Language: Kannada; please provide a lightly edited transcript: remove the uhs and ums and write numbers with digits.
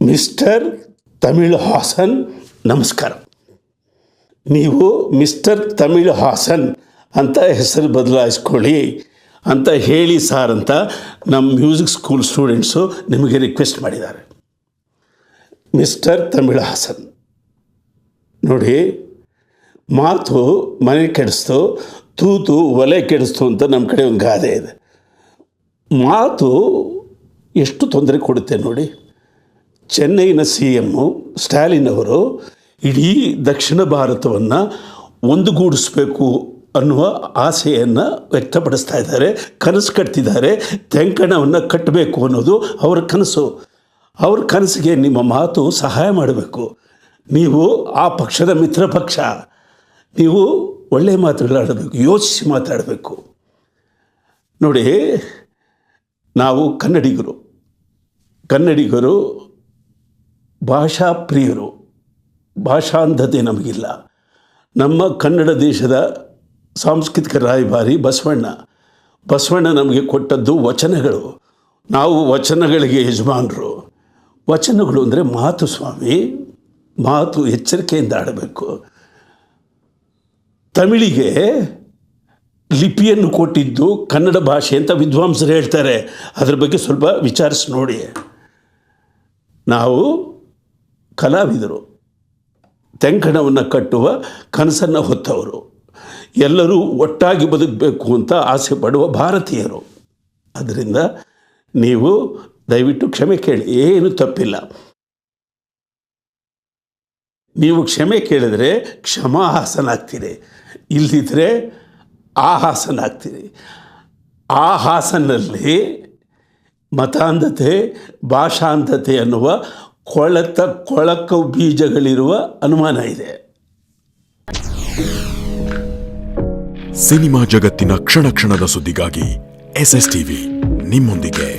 ಮಿಸ್ಟರ್ ತಮಿಳು ಹಾಸನ್ ನಮಸ್ಕಾರ. ನೀವು ಮಿಸ್ಟರ್ ತಮಿಳು ಹಾಸನ್ ಅಂತ ಹೆಸರು ಬದಲಾಯಿಸ್ಕೊಳ್ಳಿ ಅಂತ ಹೇಳಿ ಸಾರ್ ಅಂತ ನಮ್ಮ ಮ್ಯೂಸಿಕ್ ಸ್ಕೂಲ್ ಸ್ಟೂಡೆಂಟ್ಸು ನಿಮಗೆ ರಿಕ್ವೆಸ್ಟ್ ಮಾಡಿದ್ದಾರೆ. ಮಿಸ್ಟರ್ ತಮಿಳು ಹಾಸನ್ ನೋಡಿ, ಮಾತು ಮನೆ ಕೆಡಿಸ್ತು, ತೂತು ಒಲೆ ಕೆಡಿಸ್ತು ಅಂತ ನಮ್ಮ ಕಡೆ ಒಂದು ಗಾದೆ ಇದೆ. ಮಾತು ಎಷ್ಟು ತೊಂದರೆ ಕೊಡುತ್ತೆ ನೋಡಿ. ಚೆನ್ನೈನ CM ಸ್ಟಾಲಿನ್ ಅವರು ಇಡೀ ದಕ್ಷಿಣ ಭಾರತವನ್ನು ಒಂದುಗೂಡಿಸ್ಬೇಕು ಅನ್ನುವ ಆಸೆಯನ್ನು ವ್ಯಕ್ತಪಡಿಸ್ತಾ ಇದ್ದಾರೆ, ಕನಸು ಕಟ್ತಿದ್ದಾರೆ. ತೆಂಕಣವನ್ನು ಕಟ್ಟಬೇಕು ಅನ್ನೋದು ಅವರ ಕನಸು. ಅವ್ರ ಕನಸಿಗೆ ನಿಮ್ಮ ಮಾತು ಸಹಾಯ ಮಾಡಬೇಕು. ನೀವು ಆ ಪಕ್ಷದ ಮಿತ್ರ ಪಕ್ಷ, ನೀವು ಒಳ್ಳೆಯ ಮಾತುಗಳಾಡಬೇಕು, ಯೋಚಿಸಿ ಮಾತಾಡಬೇಕು. ನೋಡಿ, ನಾವು ಕನ್ನಡಿಗರು ಭಾಷಾ ಪ್ರಿಯರು, ಭಾಷಾಂಧತೆ ನಮಗಿಲ್ಲ. ನಮ್ಮ ಕನ್ನಡ ದೇಶದ ಸಾಂಸ್ಕೃತಿಕ ರಾಯಭಾರಿ ಬಸವಣ್ಣ ನಮಗೆ ಕೊಟ್ಟದ್ದು ವಚನಗಳು. ನಾವು ವಚನಗಳಿಗೆ ಯಜಮಾನರು. ವಚನಗಳು ಅಂದರೆ ಮಾತು ಸ್ವಾಮಿ, ಮಾತು ಎಚ್ಚರಿಕೆಯಿಂದ ಆಡಬೇಕು. ತಮಿಳಿಗೆ ಲಿಪಿಯನ್ನು ಕೊಟ್ಟಿದ್ದು ಕನ್ನಡ ಭಾಷೆ ಅಂತ ವಿದ್ವಾಂಸರು ಹೇಳ್ತಾರೆ. ಅದರ ಬಗ್ಗೆ ಸ್ವಲ್ಪ ವಿಚಾರಿಸಿ ನೋಡಿ. ನಾವು ಕಲಾವಿದರು, ತೆಂಕಣವನ್ನು ಕಟ್ಟುವ ಕನಸನ್ನು ಹೊತ್ತವರು, ಎಲ್ಲರೂ ಒಟ್ಟಾಗಿ ಬದುಕಬೇಕು ಅಂತ ಆಸೆ ಪಡುವ ಭಾರತೀಯರು. ಅದರಿಂದ ನೀವು ದಯವಿಟ್ಟು ಕ್ಷಮೆ ಕೇಳಿ, ಏನು ತಪ್ಪಿಲ್ಲ. ನೀವು ಕ್ಷಮೆ ಕೇಳಿದರೆ ಕ್ಷಮಾಹಾಸನಾಗ್ತೀರಿ, ಇಲ್ಲದಿದ್ದರೆ ಆಹಾಸನಾಗ್ತೀರಿ. ಆ ಹಾಸನಲ್ಲಿ ಮತಾಂಧತೆ, ಭಾಷಾಂಧತೆ ಅನ್ನುವ ಕೊಳಕು ಬೀಜಗಳಿರುವ ಅನುಮಾನ ಇದೆ. ಸಿನಿಮಾ ಜಗತ್ತಿನ ಕ್ಷಣ ಕ್ಷಣದ ಸುದ್ದಿಗಾಗಿ SS TV ನಿಮ್ಮೊಂದಿಗೆ.